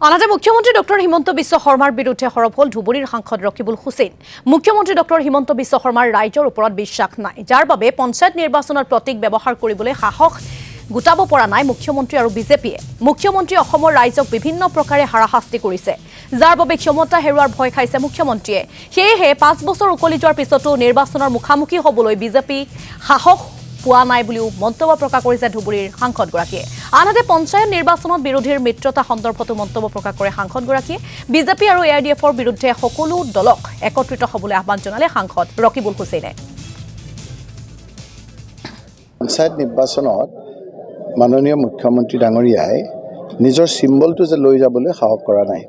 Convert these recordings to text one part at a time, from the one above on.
আনহাতে মুখ্যমন্ত্ৰী ডক্টৰ হিমন্ত বিশ্ব শৰ্মাৰ বিৰুদ্ধে সৰব হল ধুবুৰীৰ সাংসদ ৰকিবুল হুছেইন। মুখ্যমন্ত্ৰী ডক্টৰ হিমন্ত বিশ্ব শৰ্মাৰ ৰাইজৰ ওপৰত বিশ্বাস নাই, যাৰ বাবে পঞ্চায়ত নিৰ্বাচনৰ প্ৰতীক ব্যৱহাৰ কৰিবলৈ সাহস গোটাব পৰা নাই মুখ্যমন্ত্ৰী আৰু বিজেপিয়ে। মুখ্যমন্ত্ৰীয়ে অসমৰ ৰাইজক বিভিন্ন প্ৰকাৰে হাৰাশাস্তি কৰিছে, যাৰ বাবে ক্ষমতা হেৰুৱাৰ ভয় খাইছে মুখ্যমন্ত্ৰীয়ে। সেয়েহে 5 বছৰ উকলি যোৱাৰ পিছতো নিৰ্বাচনৰ মুখামুখি হ'বলৈ বিজেপি সাহস পোৱা নাই বুলিও মন্তব্য প্ৰকাশ কৰিছে ধুবুৰীৰ সাংসদগৰাকীয়ে। আনহাতে পঞ্চায়ত নিৰ্বাচনত বিৰোধীৰ মিত্ৰতা সন্দৰ্ভতো মন্তব্য প্ৰকাশ কৰে সাংসদগৰাকীয়ে। বিজেপি আৰু ARDFৰ বিৰুদ্ধে সকলো দলক একত্ৰিত হ'বলৈ আহ্বান জনালে সাংসদ ৰকিবুল হুছেইনে। পঞ্চায়ত নিৰ্বাচনত মাননীয় মুখ্যমন্ত্ৰী ডাঙৰীয়াই নিজৰ চিম্বলটো যে লৈ যাবলৈ সাহস কৰা নাই।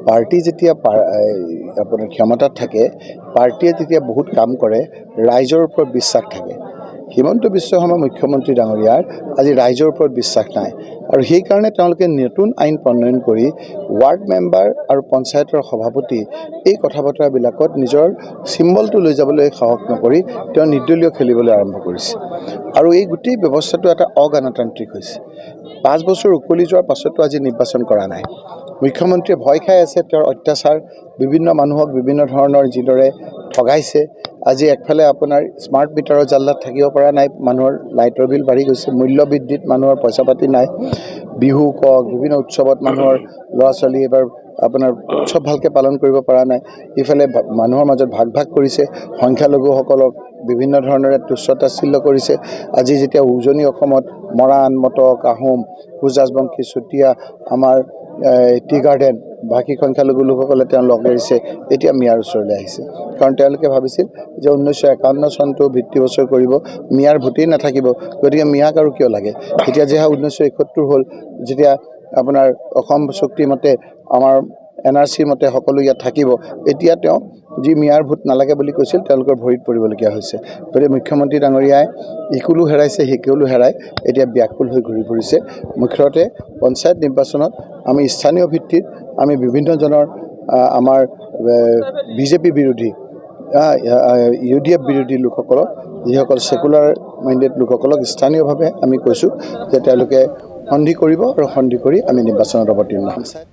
পাৰ্টি যেতিয়া আপোনাৰ ক্ষমতাত থাকে, পাৰ্টিয়ে যেতিয়া বহুত কাম কৰে, ৰাইজৰ ওপৰত বিশ্বাস থাকে। হিমন্ত বিশ্ব শৰ্মা মুখ্যমন্ত্ৰী ডাঙৰীয়াৰ আজি ৰাইজৰ ওপৰত বিশ্বাস নাই, আৰু সেইকাৰণে তেওঁলোকে নতুন আইন প্ৰণয়ন কৰি ৱাৰ্ড মেম্বাৰ আৰু পঞ্চায়তৰ সভাপতি এই কথা বতৰাবিলাকত নিজৰ চিম্বলটো লৈ যাবলৈ সাহস নকৰি তেওঁ নিৰ্দলীয় খেলিবলৈ আৰম্ভ কৰিছে। আৰু এই গোটেই ব্যৱস্থাটো এটা অগণতান্ত্ৰিক হৈছে। 5 বছৰ উকলি যোৱাৰ পাছতো আজি নিৰ্বাচন কৰা নাই। মুখ্যমন্ত্ৰীয়ে ভয় খাই আছে, তেওঁৰ অত্যাচাৰ বিভিন্ন মানুহক বিভিন্ন ধৰণৰ যিদৰে ঠগাইছে। আজি একফালে আপোনাৰ স্মাৰ্ট মিটাৰৰ জাল্লাত থাকিব পৰা নাই, মানুহৰ লাইটৰ বিল বাঢ়ি গৈছে, মূল্য বৃদ্ধিত মানুহৰ পইচা পাতি নাই। বিহু কওক, বিভিন্ন উৎসৱত মানুহৰ ল'ৰা ছোৱালী এবাৰ আপোনাৰ উৎসৱ ভালকৈ পালন কৰিব পৰা নাই। ইফালে মানুহৰ মাজত ভাগ ভাগ কৰিছে, সংখ্যালঘুসকলক বিভিন্ন ধৰণেৰে তুচ্ছতাচ্ছিল্য কৰিছে। আজি যেতিয়া উজনি অসমত মৰাণ, মটক, আহোম, কোচ ৰাজবংশী, চুতীয়া, আমাৰ টি গাৰ্ডেন বাকী সংখ্যালঘু লোকসকলে তেওঁ লগ ধৰিছে, এতিয়া মিয়াৰ ওচৰলৈ আহিছে। কাৰণ তেওঁলোকে ভাবিছিল যে 1951 চনটো ভিত্তিবছৰ কৰিব, মিয়াৰ ভোটেই নাথাকিব, গতিকে মিয়াক আৰু কিয় লাগে। এতিয়া যে 1971 হ'ল, যেতিয়া আপোনাৰ অসম চুক্তি মতে আমাৰ NRC মতে সকলো ইয়াত থাকিব, এতিয়া তেওঁ যি মিয়াৰ ভোট নালাগে বুলি কৈছিল তেওঁলোকৰ ভৰিত পৰিবলগীয়া হৈছে। গতিকে মুখ্যমন্ত্ৰী ডাঙৰীয়াই ইকুলো হেৰাইছে, সিকুলো হেৰাই এতিয়া ব্যাকুল হৈ ঘূৰি ফুৰিছে। মুখ্যতে পঞ্চায়ত নিৰ্বাচনত আমি স্থানীয় ভিত্তিত আমি বিভিন্নজনৰ আমাৰ বিজেপি বিৰোধী UDF বিৰোধী লোকসকলক, যিসকল সেকুলাৰ মাইণ্ডেড লোকসকলক স্থানীয়ভাৱে আমি কৈছোঁ যে তেওঁলোকে সন্ধি কৰিব, আৰু সন্ধি কৰি আমি নিৰ্বাচনত অৱতীৰ্ণ হ'ম।